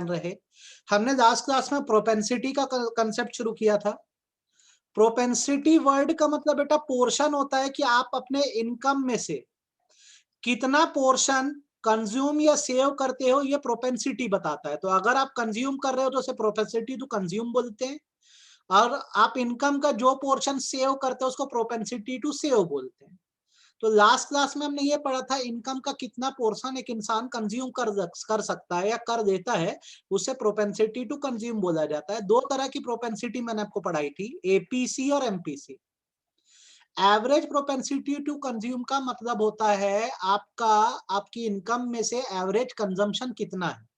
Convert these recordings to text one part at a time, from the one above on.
रहे, हमने last class में प्रोपेंसिटी का कंसेप्ट शुरू किया था। प्रोपेंसिटी वर्ड का मतलब बेटा पोर्शन होता है कि आप अपने इनकम में से कितना पोर्शन कंज्यूम या सेव करते हो, ये प्रोपेंसिटी बताता है। तो अगर आप कंज्यूम कर रहे हो तो उसे प्रोपेंसिटी टू कंज्यूम बोलते हैं, और आप इनकम का जो पोर्शन सेव करते हो उसको प्रोपेंसिटी टू सेव बोलते हैं। तो लास्ट क्लास में हमने ये पढ़ा था इनकम का कितना पोर्शन एक इंसान कंज्यूम कर सकता है या कर देता है, उसे प्रोपेंसिटी टू कंज्यूम बोला जाता है। दो तरह की प्रोपेंसिटी मैंने आपको पढ़ाई थी, एपीसी और MPC. Average propensity to consume का मतलब होता है आपकी इनकम में से एवरेज कंजम्पशन कितना है।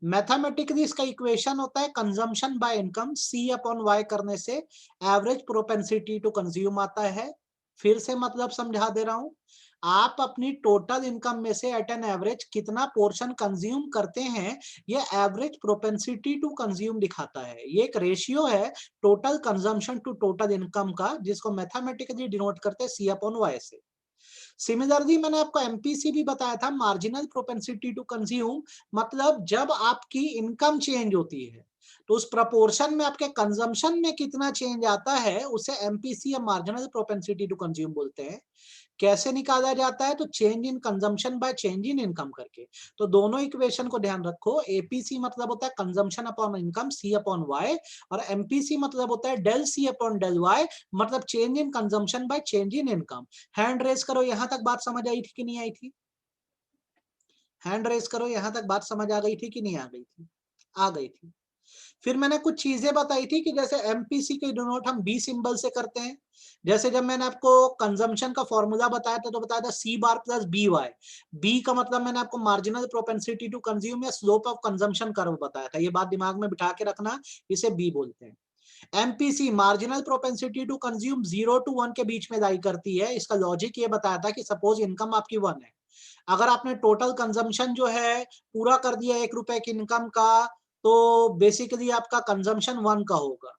मैथमेटिकली इसका इक्वेशन होता है consumption bye income, C upon Y करने से एवरेज प्रोपेंसिटी टू कंज्यूम आता है। फिर से मतलब समझा दे रहा हूं, आप अपनी टोटल इनकम में से एट एन एवरेज कितना पोर्शन कंज्यूम करते हैं, ये एवरेज प्रोपेंसिटी टू कंज्यूम दिखाता है। ये एक रेशियो है total consumption to total income का, जिसको मैथमेटिकली डिनोट करते हैं सी अपॉन वाई से। सिमिलरली मैंने आपको एमपीसी भी बताया था, मार्जिनल प्रोपेंसिटी टू कंज्यूम, मतलब जब आपकी इनकम चेंज होती है तो उस प्रपोर्शन में आपके कंजम्पशन में कितना चेंज आता है, उसे एमपीसी या मार्जिनल प्रोपेंसिटी टू कंज्यूम बोलते हैं। कैसे निकाला जाता है, तो change in consumption by change in income करके। तो दोनों इक्वेशन को ध्यान रखो, एपीसी मतलब होता है consumption upon income, C upon Y, और एमपीसी मतलब होता है del C upon del Y, मतलब change in consumption by change in income. Hand raise करो, यहां तक बात समझ आई थी कि नहीं आई थी? हैंड रेस करो, यहां तक बात समझ आ गई थी कि नहीं आ गई थी? आ गई थी। फिर मैंने कुछ चीजें बताई थी कि जैसे एमपीसी के डिनोट हम बी सिंबल से करते हैं। जैसे जब मैंने आपको कंजम्पशन का फॉर्मूला बताया था तो बताया था सी बार प्लस बी वाई। बी का मतलब मैंने आपको मार्जिनल प्रोपेंसिटी टू कंज्यूम या स्लोप ऑफ कंजम्पशन कर्व बताया था, ये बात दिमाग में बिठा के रखना, इसे बी बोलते हैं। MPC marginal propensity to consume 0 to 1 के बीच में लाई करती है। इसका लॉजिक ये बताया था कि सपोज इनकम आपकी 1 है, अगर आपने टोटल कंजम्पशन जो है पूरा कर दिया 1 रुपए की इनकम का, तो बेसिकली आपका कंजम्पशन 1 का होगा।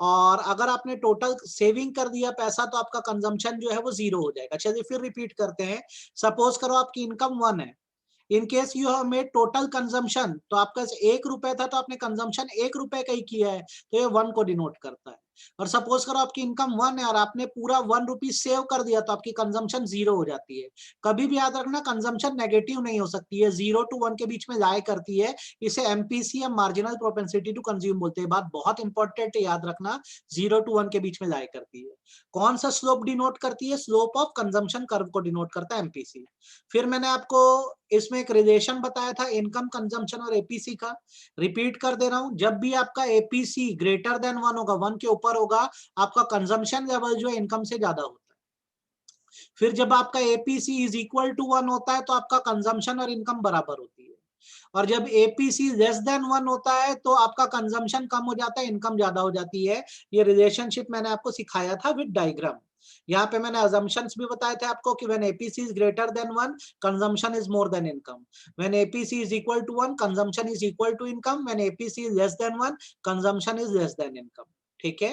और अगर आपने टोटल सेविंग कर दिया पैसा तो आपका कंजम्पशन जो है वो 0 हो जाएगा। चलिए फिर रिपीट करते हैं। सपोज करो आपकी इनकम 1 है, in case you have made total consumption, तो आपका 1 रुपए था तो आपने कंजम्पशन 1 रुपए का ही किया है, तो ये 1 को डिनोट करता है। और सपोज करो आपकी इनकम 1 है और आपने पूरा 1 रुपी सेव कर दिया, तो आपकी कंजम्पशन 0 हो जाती है। कभी भी याद रखना कंजम्पशन नेगेटिव नहीं हो सकती है, 0 to 1 के बीच में लाई करती है। इसे एमपीसी या मार्जिनल प्रोपेंसिटी टू कंज्यूम बोलते हैं। बात बहुत इंपॉर्टेंट है, याद रखना 0 to 1 के बीच में लाई करती है। कौन सा स्लोप डिनोट करती है? स्लोप ऑफ कंजम्पशन कर्व को डिनोट करता है एमपीसी। फिर मैंने आपको इसमें एक रिलेशन बताया था इनकम कंजम्पशन और एपीसी का, रिपीट कर दे रहा हूं। जब भी आपका एपीसी ग्रेटर देन 1 होगा, 1 के ऊपर होगा, आपका कंजम्पशन लेवल जो है इनकम से ज्यादा होता है। फिर जब आपका एपीसी इज इक्वल टू 1 होता है तो आपका कंजम्पशन और इनकम बराबर होती है। और जब एपीसी लेस देन 1 होता है तो आपका कंजम्पशन कम हो जाता है, इनकम ज्यादा हो जाती है। ये रिलेशनशिप मैंने आपको सिखाया था विद डायग्राम। यहाँ पे मैंने assumptions भी बताए थे आपको कि when APC is greater than 1, consumption is more than income. When APC is equal to 1, consumption is equal to income. When APC is less than 1, consumption is less than income. ठीक है,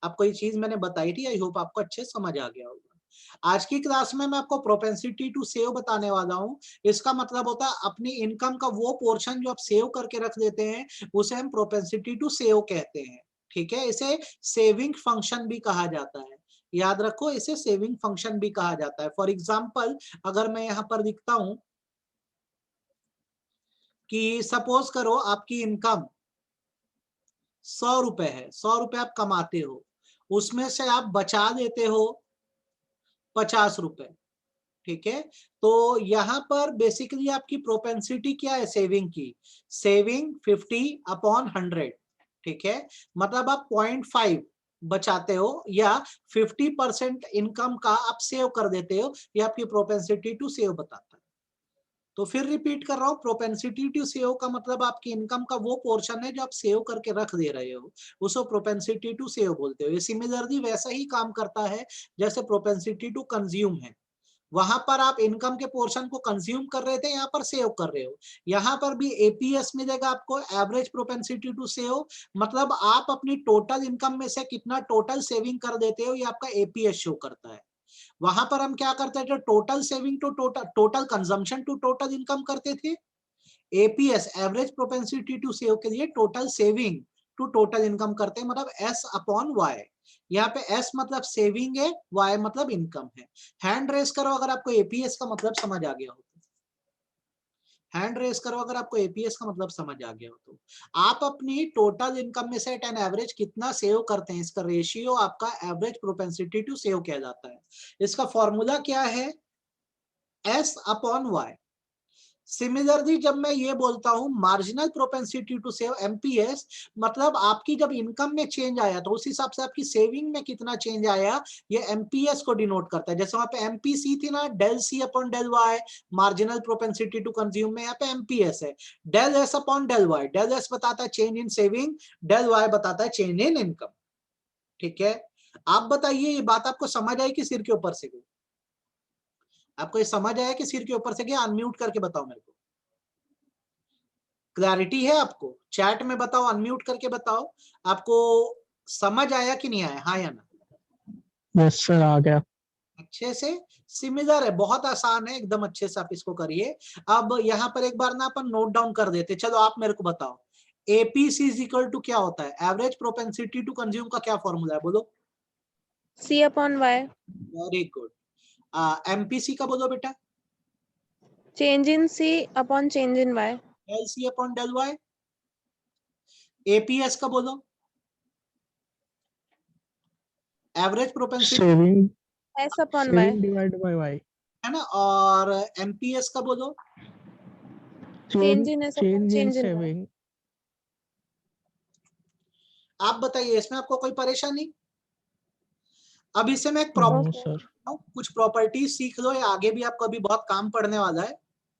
आपको ये चीज मैंने बताई थी, आई होप आपको अच्छे समझ आ गया होगा। आज की क्लास में मैं आपको प्रोपेंसिटी टू सेव बताने वाला हूँ। इसका मतलब होता है अपनी इनकम का वो पोर्शन जो आप सेव करके रख देते हैं, उसे हम प्रोपेंसिटी टू सेव कहते हैं। ठीक है, इसे सेविंग फंक्शन भी कहा जाता है। याद रखो, इसे सेविंग फंक्शन भी कहा जाता है। फॉर एग्जाम्पल, अगर मैं यहां पर लिखता हूं कि सपोज करो आपकी इनकम 100 रुपए है, 100 रुपए आप कमाते हो, उसमें से आप बचा देते हो 50 रुपए। ठीक है, तो यहां पर बेसिकली आपकी प्रोपेंसिटी क्या है सेविंग की? सेविंग 50/100। ठीक है, मतलब आप 0.5 बचाते हो या 50% इनकम का आप सेव कर देते हो, ये आपकी प्रोपेंसिटी टू सेव बताता है। तो फिर रिपीट कर रहा हूं, प्रोपेंसिटी टू सेव का मतलब आपकी इनकम का वो पोर्शन है जो आप सेव करके रख दे रहे हो, उसको प्रोपेंसिटी टू सेव बोलते हो। ये सिमिलरली वैसा ही काम करता है जैसे प्रोपेंसिटी टू कंज्यूम है। वहां पर आप इनकम के पोर्शन को कंज्यूम कर रहे थे, यहाँ पर सेव कर रहे हो। यहाँ पर भी एपीएस मिलेगा आपको, एवरेज प्रोपेंसिटी टू सेव, मतलब आप अपनी टोटल इनकम में से कितना टोटल सेविंग कर देते हो, ये आपका एपीएस शो करता है। वहां पर हम क्या करते थे? Total saving to total consumption to total income करते थे। APS average propensity to save के लिए total saving to total income करते हैं, मतलब एस अपॉन वाई। यहाँ पे एस मतलब सेविंग है, वाई मतलब इनकम है। हैंड रेस करो अगर आपको एपीएस का मतलब समझ आ गया हो तो। हैंड रेस करो अगर आपको एपीएस का मतलब समझ आ गया हो तो। आप अपनी टोटल इनकम में से एट एन एवरेज कितना सेव करते हैं, इसका रेशियो आपका एवरेज प्रोपेंसिटी टू सेव किया जाता है। इसका फॉर्मूला क्या है, एस अपॉन वाई। सिमिलरली जब मैं ये बोलता हूं marginal propensity to save MPS, मतलब आपकी जब इनकम में चेंज आया तो उस हिसाब से आपकी सेविंग में कितना चेंज आया, ये एमपीएस को डिनोट करता है। जैसे वहां पे एमपीसी थी ना, del C upon del Y, marginal propensity to consume में यहाँ पे एमपीएस है। Del S upon del Y, del S बताता है change in saving, del Y बताता है चेंज इन इनकम। ठीक है, आप बताइए ये बात आपको समझ आई कि सिर के ऊपर से गई? आपको ये समझ आया कि सिर के ऊपर से गया? अनम्यूट करके बताओ मेरे को, क्लैरिटी है आपको? चैट में बताओ, अनम्यूट करके बताओ, आपको समझ आया कि नहीं आया, हाँ या ना? यस सर, आ गया। अच्छे से सिमिलर है, बहुत आसान है, एकदम अच्छे से आप इसको करिए। अब यहाँ पर एक बार ना अपन नोट डाउन कर देते। चलो आप मेरे को बताओ, एपीसी इज इक्वल टू क्या होता है? एवरेज प्रोपेंसिटी टू कंज्यूम का क्या फॉर्मूला है, बोलो? C upon Y. Very good. MPC का बोलो बेटा? Change in C upon change in Y. Del C upon del Y. APS का बोलो? Average propensity, saving S upon Y. Divide by Y. है ना? और एमपीएस का बोलो? Change in S upon change in change in Y. Saving. आप बताइए, इसमें आपको कोई परेशानी? अब इससे मैं एक नो सर। कुछ प्रॉपर्टीज सीख लो, या आगे भी आपको अभी बहुत काम पड़ने वाला है।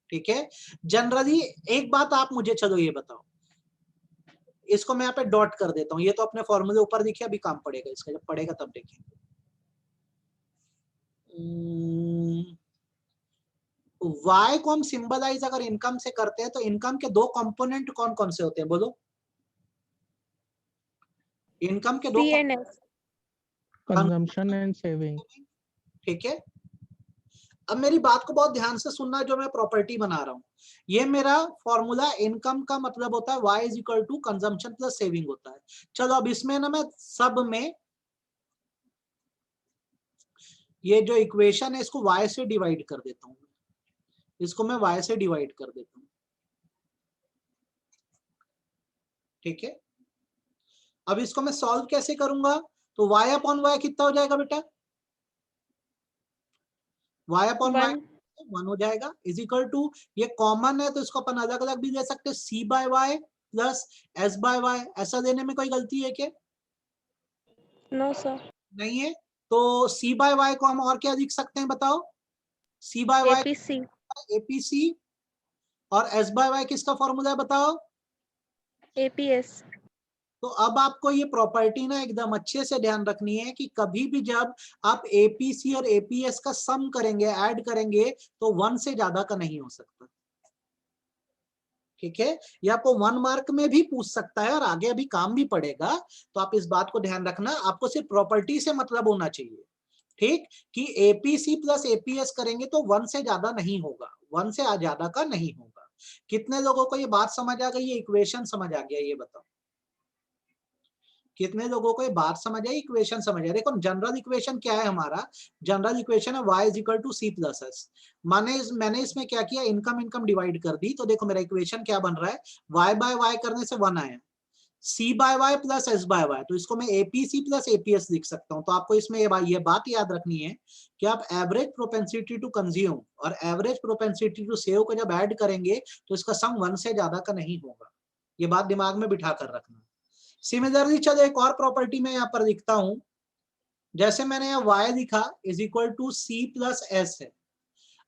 ठीक है, जनरली एक बात आप मुझे चलो ये बताओ, इसको मैं यहाँ पे डॉट कर देता हूँ, ये तो अपने फॉर्मूले ऊपर दिखे, अभी काम पड़ेगा इसका, जब पड़ेगा तब देखिए। वाई को हम सिंबलाइज अगर इनकम से करते हैं तो इनकम के दो कंपोनेंट कौन कौन से होते हैं, बोलो? इनकम के दो C and S. Consumption and saving. ठीक है, अब मेरी बात को बहुत ध्यान से सुनना, जो मैं प्रॉपर्टी बना रहा हूं, ये मेरा फॉर्मूला इनकम का मतलब होता है y is equal to consumption plus saving होता है। चलो अब इसमें ना मैं सब में ये जो इक्वेशन है इसको y से डिवाइड कर देता हूं, इसको मैं y से डिवाइड कर देता हूं। ठीक है, अब इसको मैं सॉल्व कैसे करूंगा, तो y अपॉन y कितना हो जाएगा बेटा? y अपॉन y 1 हो जाएगा, इज इक्वल टू, ये कॉमन है तो इसको अपन अलग अलग भी ले सकते हैं, c by Y plus s by Y. ऐसा देने में कोई गलती है क्या? No sir. नहीं है। तो c बाय वाई को हम और क्या लिख सकते हैं बताओ? c by Y APC. APC, और s बाय वाई किसका फॉर्मूला है बताओ? एपीएस। तो अब आपको ये प्रॉपर्टी ना एकदम अच्छे से ध्यान रखनी है कि कभी भी जब आप एपीसी और एपीएस का सम करेंगे, ऐड करेंगे, तो 1 से ज्यादा का नहीं हो सकता। ठीक है, ये आपको 1 मार्क में भी पूछ सकता है और आगे अभी काम भी पड़ेगा, तो आप इस बात को ध्यान रखना, आपको सिर्फ प्रॉपर्टी से मतलब होना चाहिए। ठीक, कि एपीसी प्लस एपीएस करेंगे तो 1 से ज्यादा नहीं होगा, 1 से ज्यादा का नहीं होगा। कितने लोगों को ये बात समझ आ गई, ये इक्वेशन समझ आ गया, ये बताओ? कितने लोगों को ये बात समझ आई, इक्वेशन समझ आई? देखो जनरल इक्वेशन क्या है हमारा, जनरल इक्वेशन है y is equal to C plus S. मैंने इसमें क्या किया, इनकम डिवाइड कर दी, तो देखो मेरा इक्वेशन क्या बन रहा है, y बाय y करने से 1 आया, c by y plus s by y, तो इसको मैं एपीसी प्लस एपीएस लिख सकता हूँ। तो आपको इसमें ये बात याद रखनी है कि आप एवरेज प्रोपेंसिटी टू कंज्यूम और एवरेज प्रोपेंसिटी टू सेव को जब ऐड करेंगे तो इसका सम 1 से ज्यादा का नहीं होगा, ये बात दिमाग में बिठा कर रखना। सिमिलरली चलो एक और प्रॉपर्टी मैं यहाँ पर लिखता हूं, जैसे मैंने यहाँ y लिखा is equal to C plus S है।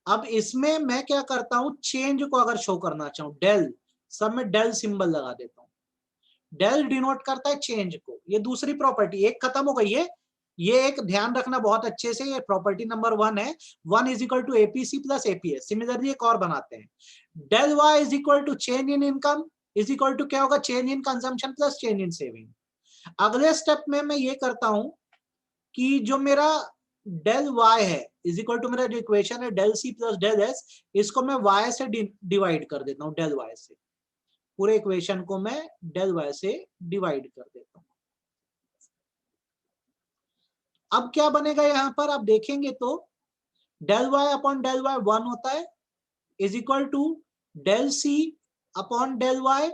अब इसमें मैं क्या करता हूं, चेंज को अगर शो करना चाहूं, डेल, सब में डेल सिंबल लगा देता हूं। डेल डिनोट करता है चेंज को। ये दूसरी प्रॉपर्टी एक खत्म हो गई है, ये एक ध्यान रखना बहुत अच्छे से, ये प्रॉपर्टी नंबर 1 है, 1 is equal to APC plus APS. Similarly एक और बनाते हैं, del Y is equal to change in income is equal to क्या होगा, change in consumption plus change in saving. अगले स्टेप में मैं ये करता हूं कि जो मेरा डेल वाई है इज इक्वल टू, मेरा जो इक्वेशन है del C plus del S, इसको मैं वाई से डिवाइड कर देता हूं, डेल वाई से, पूरे इक्वेशन को मैं डेल वाई से डिवाइड कर देता हूं। अब क्या बनेगा यहां पर आप देखेंगे तो del Y upon del Y 1 होता है, is equal to del C upon del Y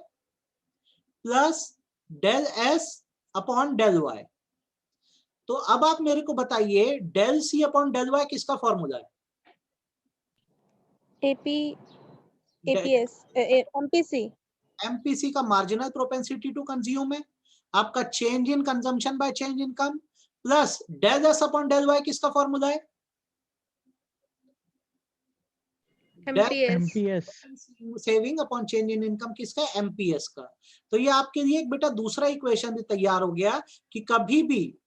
plus del S upon del Y. तो अब आप मेरे को बताइए del C upon del Y किसका फॉर्मूला है? एपी एपीएस एमपीसी एमपीसी का मार्जिनल प्रोपेंसिटी टू कंज्यूम है, आपका change in consumption by change income, plus del S upon del Y किसका फॉर्मूला है? MPS saving upon change in income किसका? MPS का। तो ये आपके लिए एक बेटा दूसरा इक्वेशन भी तैयार हो गया कि कभी भी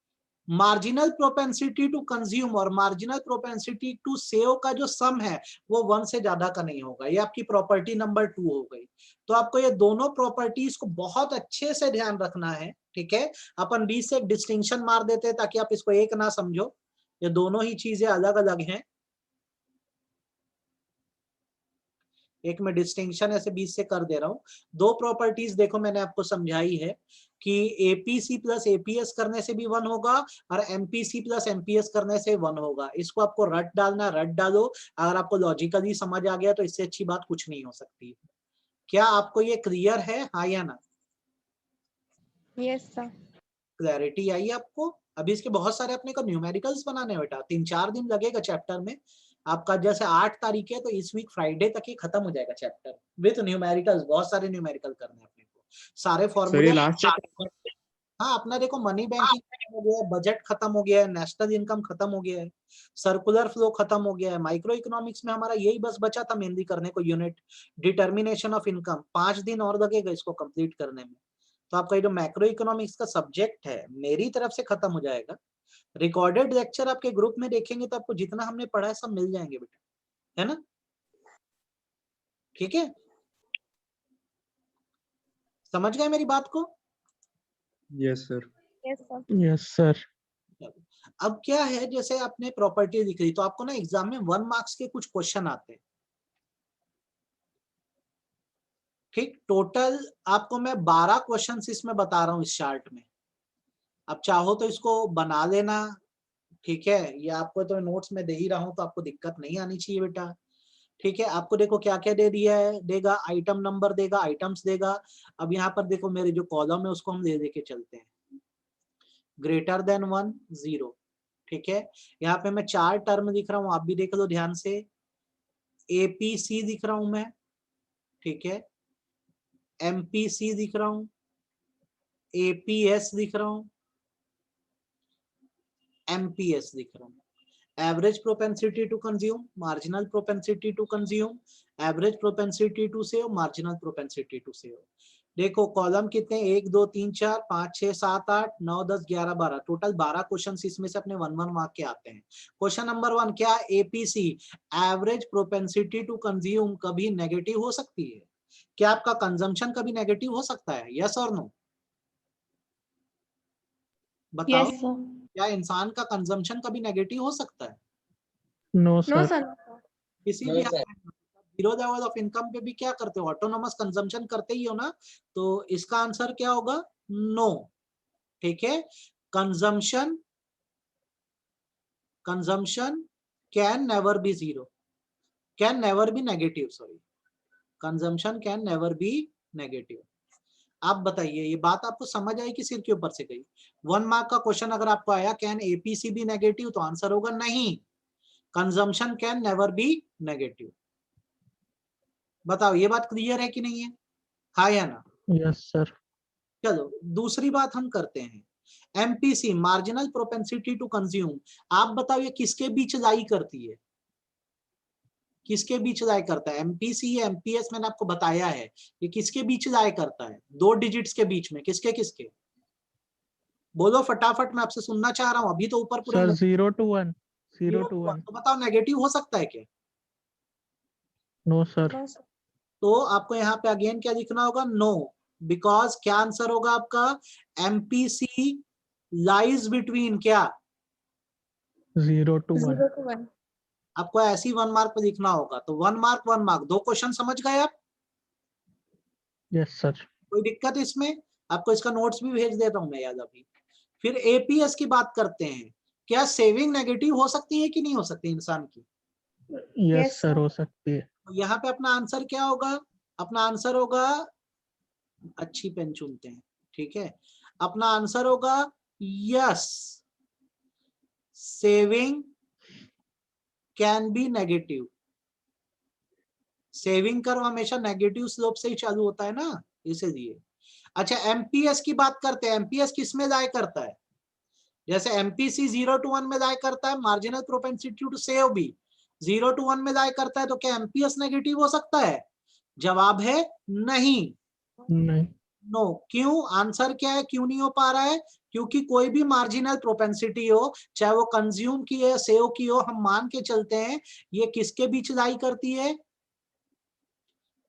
मार्जिनल प्रोपेंसिटी टू कंज्यूम और मार्जिनल प्रोपेंसिटी टू सेव का जो सम है वो 1 से ज्यादा का नहीं होगा। ये आपकी प्रॉपर्टी नंबर 2 हो गई। तो आपको ये दोनों प्रॉपर्टीज को बहुत अच्छे से ध्यान रखना है, ठीक है। अपन बीच से एक डिस्टिंक्शन मार देते हैं ताकि आप इसको एक ना समझो, ये दोनों ही चीजें अलग अलग हैं। एक मैं डिस्टिंक्शन ऐसे बीच से कर दे रहा हूं। दो प्रॉपर्टीज देखो मैंने आपको समझाई है कि एपीसी प्लस एपीएस करने से भी 1 होगा और एमपीसी प्लस एमपीएस करने से 1 होगा। इसको आपको रट डालना, रट डालो। अगर आपको लॉजिकली समझ आ गया तो इससे अच्छी बात कुछ नहीं हो सकती। क्या आपको ये क्लियर है, हाँ या ना? Yes sir. क्लैरिटी आई आपको? अभी इसके बहुत सारे अपने को न्यूमेरिकल्स बनाने बेटा, 3-4 दिन लगेगा चैप्टर में आपका। जैसे 8 तारीख है तो इस वीक फ्राइडे तक ही खत्म हो जाएगा चैप्टर विद न्यूमेरिकल्स। बहुत सारे न्यूमेरिकल करने अपने को, सारे फॉर्मूले। हाँ, अपना देखो मनी बैंकिंग खत्म हो गया है, बजट खत्म हो गया है, नेशनल इनकम खत्म हो गया है, सर्कुलर फ्लो खत्म हो गया है। माइक्रो इकोनॉमिक्स में हमारा यही बस बचा था मेनली करने को, यूनिट डिटर्मिनेशन ऑफ इनकम। 5 दिन और लगेगा इसको कंप्लीट करने में। तो आपका ये जो मैक्रो इकोनॉमिक्स का सब्जेक्ट है मेरी तरफ से खत्म हो जाएगा। रिकॉर्डेड लेक्चर आपके ग्रुप में देखेंगे तो आपको जितना हमने पढ़ा है सब मिल जाएंगे बेटा, है ना? ठीक है, समझ गए मेरी बात को? Yes sir. Yes sir. Yes sir. अब क्या है, जैसे आपने प्रॉपर्टी दिख रही तो आपको ना एग्जाम में 1 मार्क्स के कुछ क्वेश्चन आते हैं, ठीक। टोटल आपको मैं 12 क्वेश्चन इसमें बता रहा हूं इस चार्ट में। आप चाहो तो इसको बना लेना, ठीक है। ये आपको तो नोट्स में दे ही रहा हूं तो आपको दिक्कत नहीं आनी चाहिए बेटा, ठीक है। आपको देखो क्या क्या दे दिया है, देगा आइटम नंबर, देगा आइटम्स देगा। अब यहाँ पर देखो मेरे जो कॉलम है उसको हम ले लेके चलते हैं। ग्रेटर देन 1 0, ठीक है। यहाँ पे मैं 4 टर्म दिख रहा हूँ, आप भी देख लो ध्यान से। एपीसी दिख रहा हूं मैं, ठीक है। एमपीसी दिख रहा हूं, एपीएस दिख रहा हूं, एमपीएस दिख रहा हूं। Average propensity to consume, marginal propensity to consume, average propensity to save, marginal propensity to save. देखो कॉलम कितने, 1 2 3 4 5 6 7 8 9 10 11 12, टोटल 12 क्वेश्चन इसमें से अपने 1 1 मार्क के आते हैं। क्वेश्चन नंबर 1 क्या? APC, average propensity to consume कभी नेगेटिव हो सकती है? क्या आपका कंजम्पशन कभी नेगेटिव हो सकता है? यस और नो? बताओ। Yes sir. क्या इंसान का कंजम्पशन कभी नेगेटिव हो सकता है? No no sir. सर। किसी भी जीरो लेवल ऑफ इनकम पे भी क्या करते हो, ऑटोनोमस कंजम्पशन करते ही हो ना। तो इसका आंसर क्या होगा? नो, ठीक है। Consumption can never B zero, can never B negative, sorry, consumption can never B negative. आप बताइए ये बात आपको समझ आई कि सिर के ऊपर से गई? 1 मार्क का क्वेश्चन अगर आपको आया कैन एपीसी बी नेगेटिव, तो आंसर होगा नहीं, consumption can never B negative. बताओ ये बात क्लियर है कि नहीं है, हाँ या ना? Yes sir. चलो दूसरी बात हम करते हैं। MPC, marginal propensity to consume, आप बताओ ये किसके बीच लाई करती है? किसके बीच लाई करता है? एमपीसी या एमपीएस, मैंने आपको बताया है ये किसके बीच लाई करता है? 2 डिजिट्स के बीच में, किसके किसके? बोलो फटाफट, मैं आपसे सुनना चाह रहा हूं। अभी तो ऊपर पूरा सर 0 to 1। 0 to 1। तो बताओ नेगेटिव हो सकता है क्या? No sir. No sir. तो आपको यहाँ पे अगेन क्या लिखना होगा? नो, बिकॉज क्या आंसर होगा आपका? एमपीसी लाइज बिटवीन क्या? 0 to 1. 0 to 1. आपको ऐसी 1 मार्क पे लिखना होगा, तो 1 मार्क 1 मार्क, 2 क्वेश्चन समझ गए आप? Yes sir. कोई दिक्कत इसमें? आपको इसका नोट्स भी भेज देता हूं मैं याद अभी। फिर एपीएस की बात करते हैं, क्या सेविंग नेगेटिव हो सकती है कि नहीं हो सकती इंसान की? Yes Yes, sir sir. हो सकती है। तो यहाँ पे अपना आंसर क्या होगा? अपना आंसर होगा, अच्छी पेन चुनते हैं, ठीक है, अपना आंसर होगा yes, saving can be negative. Saving curve हमेशा नेगेटिव स्लोप से ही चालू होता है ना, इसलिए। अच्छा, एमपीएस की बात करते हैं, एमपीएस किस में लाई करता है? जैसे एमपीसी 0 to 1 में लाई करता है, मार्जिनल प्रोपेंसिटी टू सेव भी 0 to 1 में लाई करता है, तो क्या एमपीएस नेगेटिव हो सकता है? जवाब है नहीं। नहीं। नो। क्यों? आंसर क्या है, क्यों नहीं हो पा रहा है? क्योंकि कोई भी मार्जिनल प्रोपेंसिटी हो, चाहे वो कंज्यूम की है, सेव की हो, हम मान के चलते हैं ये किसके बीच लाई करती है?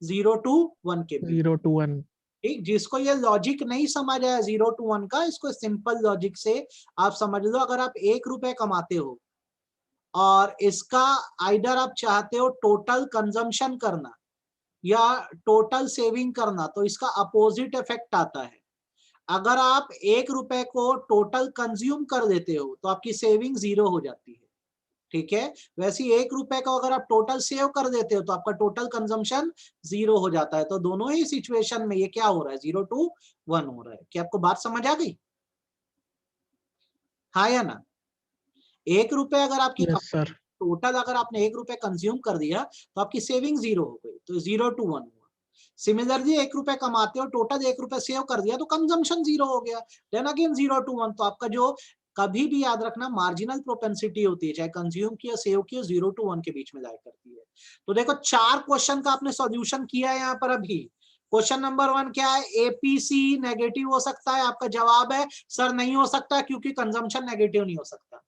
0 to 1 के बीच। 0 to 1. ठीक, जिसको ये लॉजिक नहीं समझ आया 0 to 1 का, इसको सिंपल लॉजिक से आप समझ लो। अगर आप 1 रुपए कमाते हो और इसका आइदर आप चाहते हो टोटल कंजम्पशन करना या टोटल सेविंग करना, तो इसका अपोजिट इफेक्ट आता है। अगर आप 1 रुपए को टोटल कंज्यूम कर देते हो तो आपकी सेविंग 0 हो जाती है, ठीक है। वैसे 1 रुपए का अगर आप टोटल सेव कर देते हो तो आपका टोटल कंजम्पशन 0 हो जाता है। तो दोनों ही सिचुएशन में ये क्या हो रहा है, 0 to 1 हो रहा है। क्या आपको बात समझ आ गई? हाँ या ना? 1 रुपए अगर आपकी Yes sir. टोटल अगर आपने 1 रुपए कंज्यूम कर दिया तो आपकी सेविंग 0 हो गई, तो 0 to 1 हुआ। सिमिलरली 1 रुपए कमाते हो, टोटल 1 रुपए सेव कर दिया तो कंजम्पशन 0 हो गया, देन अगेन 0 to 1। तो आपका जो, कभी भी याद रखना, मार्जिनल प्रोपेंसिटी होती है, चाहे कंज्यूम की या सेव की, 0 to 1 के बीच में लाई करती है। तो देखो 4 क्वेश्चन का आपने सॉल्यूशन किया है यहाँ पर अभी। क्वेश्चन नंबर 1 क्या है? एपीसी नेगेटिव हो सकता है? आपका जवाब है सर नहीं हो सकता, क्योंकि कंजम्पशन नेगेटिव नहीं हो सकता।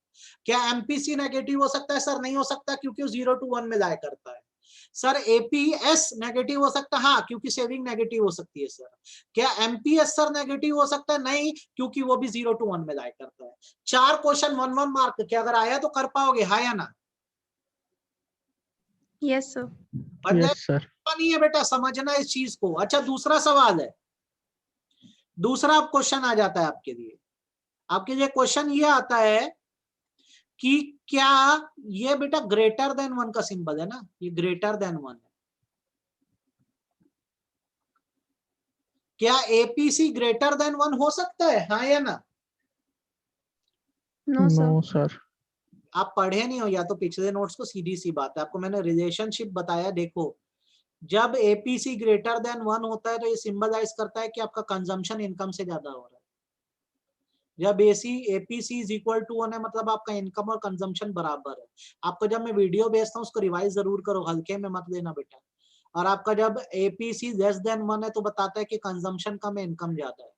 क्या एमपीसी नेगेटिव हो सकता है? सर नहीं हो सकता, क्योंकि 0 to 1 में लाई करता है। सर एपीएस नेगेटिव हो सकता है? हाँ, क्योंकि सेविंग नेगेटिव हो सकती है। सर क्या एमपीएस सर नेगेटिव हो सकता है? नहीं, क्योंकि वो भी 0 to 1 में लाई करता है। 4 क्वेश्चन 1-1 मार्क के, अगर आया तो कर पाओगे, हाँ या ना? Yes, sir. Yes sir. नहीं है बेटा, समझना इस चीज को। अच्छा, दूसरा सवाल है, दूसरा क्वेश्चन आ जाता है आपके लिए। आपके लिए क्वेश्चन ये आता है कि क्या ये बेटा ग्रेटर देन 1 का सिंबल है ना, ये ग्रेटर देन 1 है। क्या एपीसी ग्रेटर देन 1 हो सकता है, हाँ या ना? No, sir. No sir. आप पढ़े नहीं हो या तो पिछले नोट्स को, सीधी सी बात है, आपको मैंने रिलेशनशिप बताया। देखो, जब एपीसी ग्रेटर देन 1 होता है तो ये सिंबलाइज करता है कि आपका कंजम्पशन इनकम से ज्यादा हो रहा है। जब एपीसी इज इक्वल टू 1 है, मतलब आपका इनकम और कंजम्पशन बराबर है। आपको जब मैं वीडियो भेजता हूँ उसको रिवाइज जरूर करो, हल्के में मत लेना बेटा। और आपका जब एपीसी लेस देन 1 है तो बताता है कि कंजम्पशन कम है, इनकम ज्यादा है।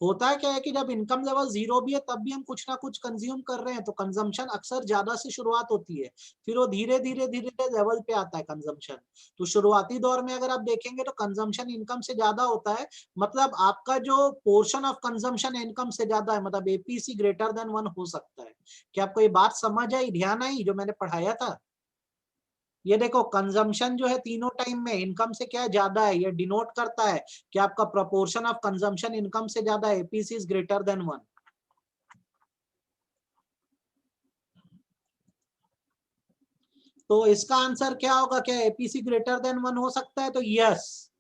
होता है क्या है कि जब इनकम लेवल 0 भी है तब भी हम कुछ ना कुछ कंज्यूम कर रहे हैं, तो कंजम्पशन अक्सर ज्यादा से शुरुआत होती है, फिर वो धीरे धीरे धीरे लेवल पे आता है कंजम्पशन। तो शुरुआती दौर में अगर आप देखेंगे तो कंजम्पशन इनकम से ज्यादा होता है, मतलब आपका जो पोर्शन ऑफ कंजम्पशन इनकम से ज्यादा है, मतलब एपीसी ग्रेटर देन 1 हो सकता है। क्या आपको ये बात समझ आई, ध्यान आई जो मैंने पढ़ाया था? ये देखो, कंजम्पशन जो है तीनों टाइम में इनकम से क्या ज्यादा है, ये डिनोट करता है कि आपका प्रोपोर्शन ऑफ कंजम्पशन इनकम से ज्यादा है, एपीसी इज ग्रेटर देन 1। तो इसका आंसर क्या होगा? क्या एपीसी ग्रेटर देन 1 हो सकता है? तो yes,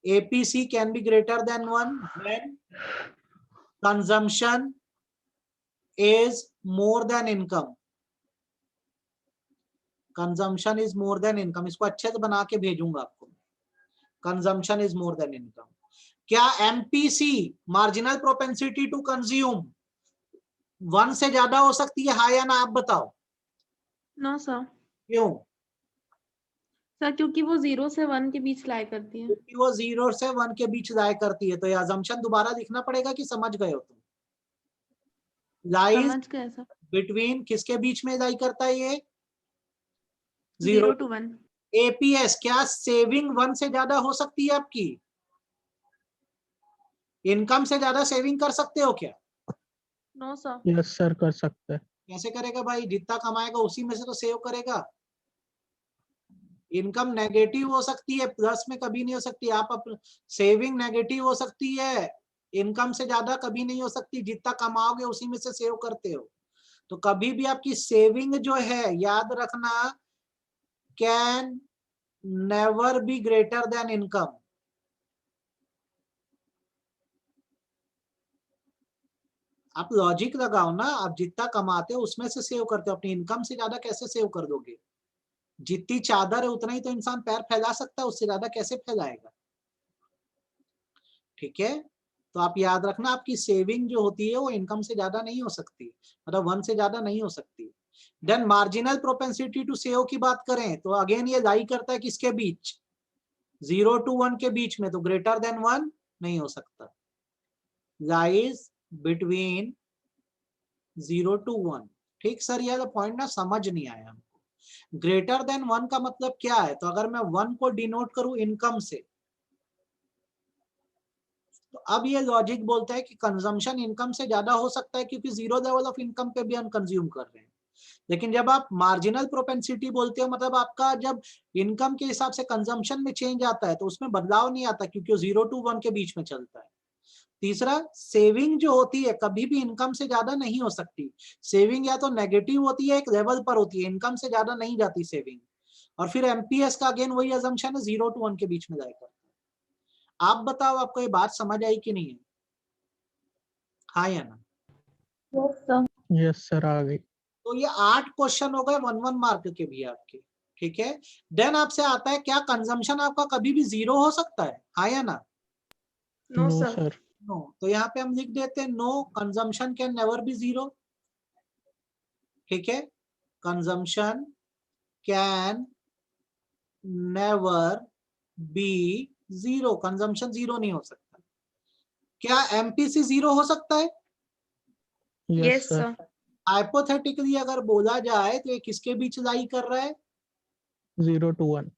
APC can be greater than 1 when consumption is more than income. Consumption is more than income, इसको अच्छे से बना के भेजूंगा आपको। Consumption is more than income. क्या MPC, marginal propensity to consume, 1 से ज्यादा हो सकती है, हाँ या ना? आप बताओ। No, sir. क्यों? सर क्योंकि वो 0 से 1 के बीच लाई करती है। क्योंकि वो 0 से 1 के बीच लाई करती है। तो ये अजम्पशन दोबारा लिखना पड़ेगा कि समझ गए हो तुम? लाइज समझ गए सर। बिटवीन, किसके बीच में लाई करता है ये? 0 to 1. एपीएस, क्या सेविंग 1 से ज्यादा हो सकती है आपकी? इनकम से ज्यादा सेविंग कर सकते हो क्या? No, sir. Yes sir कर सकते हैं। कैसे करेगा भाई? जितना कमाएगा उसी में से तो सेव करेगा। इनकम नेगेटिव हो सकती है, प्लस में कभी नहीं हो सकती। आप सेविंग नेगेटिव हो सकती है, इनकम से ज्यादा कभी नहीं हो सकती। जितना कमाओगे उसी में से सेव करते हो। तो कभी भी आपकी सेविंग जो है, याद रखना, can never B greater then income. आप लॉजिक लगाओ ना, आप जितना कमाते हो उसमें से सेव करते हो, अपनी इनकम से ज्यादा कैसे सेव कर दोगे? जितनी चादर है उतना ही तो इंसान पैर फैला सकता है, उससे ज्यादा कैसे फैलाएगा? ठीक है, तो आप याद रखना, आपकी सेविंग जो होती है वो इनकम से ज्यादा नहीं हो सकती, मतलब 1 से ज्यादा नहीं हो सकती। Then marginal propensity to save की बात करें तो अगेन ये लाई करता है किसके बीच? 0 to 1 के बीच में, तो ग्रेटर देन 1 नहीं हो सकता। Lies between 0 to 1। ठीक सर, यह पॉइंट ना समझ नहीं आया हमको। ग्रेटर देन 1 का मतलब क्या है? तो अगर मैं 1 को डिनोट करूं इनकम से, तो अब ये लॉजिक बोलता है कि कंजम्पशन इनकम से ज्यादा हो सकता है, क्योंकि 0 लेवल ऑफ इनकम पे भी हम कंज्यूम कर रहे हैं। लेकिन जब आप मार्जिनल प्रोपेंसिटी बोलते हो, मतलब आपका जब इनकम के हिसाब से कंजम्पशन में चेंज आता है तो उसमें बदलाव नहीं आता, क्योंकि 0 to 1 के बीच में चलता है। तीसरा, सेविंग जो होती है कभी भी इनकम से ज्यादा नहीं हो सकती। सेविंग या तो नेगेटिव होती है, एक लेवल पर होती है, इनकम से ज्यादा नहीं जाती सेविंग। और फिर एमपीएस का अगेन वही अजम्पशन है, 0 to 1 के बीच में जाएगा। आप बताओ, आपको ये बात समझ आई कि नहीं है? हाँ या ना? यस सर, आ गई। तो ये 8 क्वेश्चन हो गए 1-1 मार्क के भी आपके। ठीक है, देन आपसे आता है, क्या कंजम्पशन आपका कभी भी 0 हो सकता है? हाँ या ना? No no sir. Sir. No. तो यहाँ पे हम लिख देते हैं, no consumption can never be 0। ठीक है, consumption can never be 0, consumption 0 नहीं हो सकता। क्या एमपीसी 0 हो सकता है? Yes yes sir. Sir. Hypothetically अगर बोला जाए तो ये किसके बीच लाई कर रहा है? 0 to 1।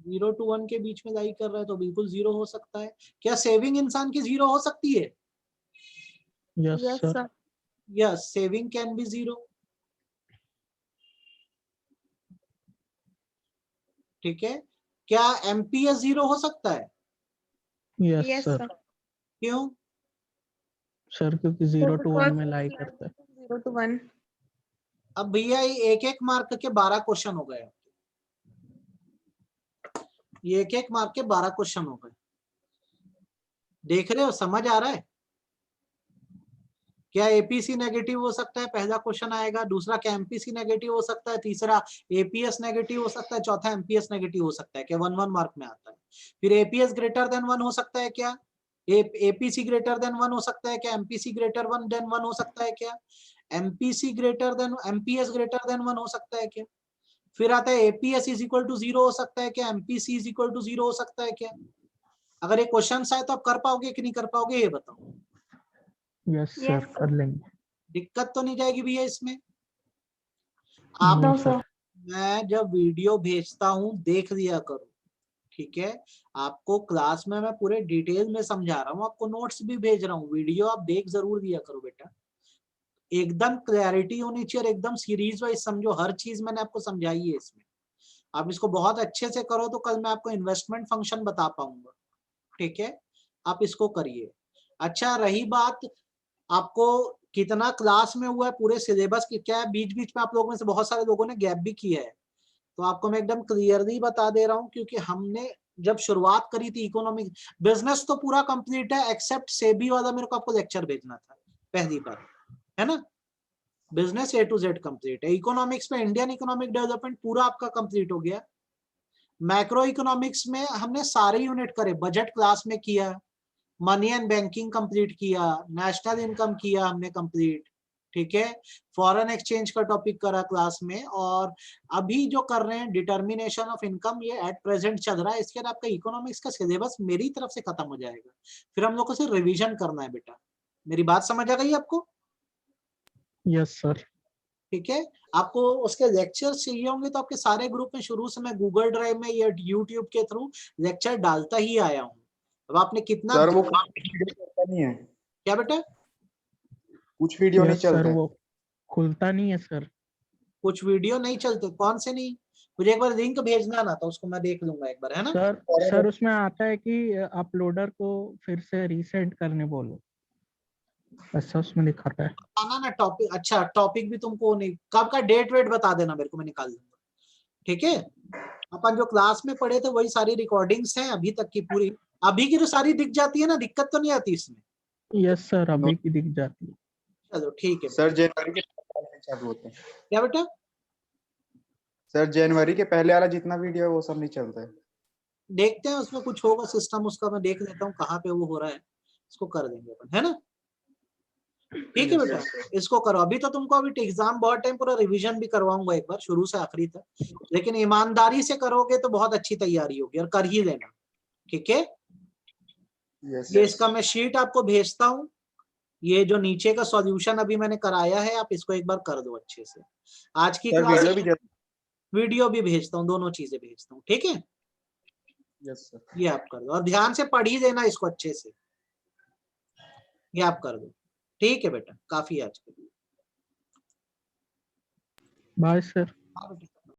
0 to 1 के बीच में लाई कर रहा है, तो बिल्कुल 0 हो सकता है। क्या सेविंग इंसान की 0 हो सकती है? Yes yes sir. Sir. Yes, saving can be 0। ठीक है, क्या एमपीएस 0 हो सकता है? Yes yes sir. सर। क्यों? सर क्योंकि 0 to 1 में लाई करता है। 0 to 1। अब भैया ये एक एक मार्क के 12 क्वेश्चन हो गए। ये एक एक मार्क के 12 क्वेश्चन हो गए। देख रहे हो, समझ आ रहा है? क्या एपीसी नेगेटिव हो सकता है? पहला क्वेश्चन आएगा। दूसरा, क्या एमपीसी नेगेटिव हो सकता है? तीसरा, एपीएस नेगेटिव हो सकता है? चौथा, एमपीएस नेगेटिव हो सकता है? क्या 1-1 मार्क में आता है। फिर एपीएस ग्रेटर देन 1 हो सकता है क्या? एपीसी ग्रेटर देन 1 हो सकता है क्या? एमपीसी ग्रेटर देन 1 हो सकता है क्या? MPC greater than MPS greater than 1 हो सकता है क्या? फिर आता है एपीएस इज इक्वल टू 0 हो सकता है क्या? एमपीसी इज इक्वल टू 0 हो सकता है क्या? अगर ये क्वेश्चन आए तो आप कर पाओगे कि नहीं कर पाओगे, ये बताओ। यस सर, कर लेंगे। दिक्कत तो नहीं जाएगी भैया इसमें? नो आप सर। मैं जब वीडियो भेजता हूं देख लिया करो। ठीक है, आपको क्लास में मैं पूरे डिटेल में समझा रहा हूँ, आपको नोट्स भी भेज रहा हूँ, वीडियो आप देख जरूर दिया करो बेटा। एकदम क्लैरिटी होनी चाहिए और एकदम सीरीज वाइज समझो, हर चीज मैंने आपको समझाई है इसमें। आप इसको बहुत अच्छे से करो तो कल मैं आपको इन्वेस्टमेंट फंक्शन बता पाऊंगा। ठीक है, आप इसको करिए। अच्छा, रही बात आपको कितना क्लास में हुआ है, पूरे सिलेबस की क्या है, बीच बीच में आप लोगों में से बहुत सारे लोगों ने गैप भी किया है, तो आपको मैं एकदम क्लियरली बता दे रहा हूं, क्योंकि हमने जब शुरुआत करी थी इकोनॉमिक, बिजनेस तो पूरा कंप्लीट है एक्सेप्ट सेबी वाला मेरे को आपको लेक्चर भेजना था पहली बार, है ना। Business A to Z complete है। इकोनॉमिक्स में इंडियन इकोनॉमिक डेवलपमेंट पूरा आपका कंप्लीट हो गया। मैक्रो इकोनॉमिक्स में हमने सारे यूनिट करे, बजट क्लास में किया, मनी एंड बैंकिंग कंप्लीट किया, नेशनल इनकम किया हमने कंप्लीट। ठीक है, फॉरेन एक्सचेंज का टॉपिक करा क्लास में, और अभी जो कर रहे हैं डिटर्मिनेशन ऑफ इनकम, ये एट प्रेजेंट चल रहा है। इसके बाद आपका इकोनॉमिक्स का सिलेबस मेरी तरफ से खत्म हो जाएगा, फिर हम लोग को सिर्फ रिवीजन करना है बेटा। मेरी बात समझ आ गई आपको? Yes sir. ठीक है, आपको उसके लेक्चर चाहिए होंगे तो आपके सारे ग्रुप में शुरू से मैं गूगल ड्राइव में या यूट्यूब के थ्रू लेक्चर डालता ही आया हूँ। अब आपने कितना सर वो कुछ वीडियो चलता नहीं है, क्या बेटा? कुछ वीडियो नहीं यस सर, चलते। वो खुलता नहीं है सर। कुछ वीडियो नहीं चलते? कौन से नहीं? मुझे एक बार लिंक भेजना ना, तो उसको मैं देख लूंगा एक बार, है ना? सर उसमें आता है कि अपलोडर को फिर से रीसेंड करने बोलो, ऐसा उसमें दिखाता है। आना ना टॉपिक। अच्छा, टॉपिक भी तुमको नहीं, कब का डेट वेट बता देना मेरे को, मैं निकाल दूंगा। ठीक है, अपन जो क्लास में पढ़े थे वही सारी रिकॉर्डिंग्स हैं अभी तक की पूरी। अभी की तो सारी दिख जाती है ना, दिक्कत तो नहीं आती इसमें? यस सर, अभी की दिख जाती है। चलो ठीक है सर जनवरी के पहले वाले चालू होते हैं। क्या बेटा? सर जनवरी के पहले वाला जितना वीडियो है वो सब नहीं चलता है। देखते हैं उसमें कुछ होगा सिस्टम उसका, मैं देख लेता हूँ कहाँ पे वो हो रहा है, इसको कर देंगे अपन, है ना? ठीक है बेटा, इसको करो। अभी तो तुमको अभी एग्जाम बहुत टाइम, पूरा रिवीजन भी करवाऊंगा एक बार शुरू से आखिरी तक, लेकिन ईमानदारी से करोगे तो बहुत अच्छी तैयारी होगी, और कर ही लेना। ठीक है, यस ये इसका मैं शीट आपको भेजता हूँ। ये जो नीचे का सॉल्यूशन अभी मैंने कराया है, आप इसको एक बार कर दो अच्छे से। आज की सर क्लास वीडियो भी वीडियो भी भेजता हूँ, दोनों चीजें भेजता हूँ। ठीक है, यस सर। ये आप कर दो, और ध्यान से पढ़ ही देना इसको अच्छे से। ये आप कर दो। ठीक है बेटा, काफी है आज के लिए। Bye sir. हाँ बेटा।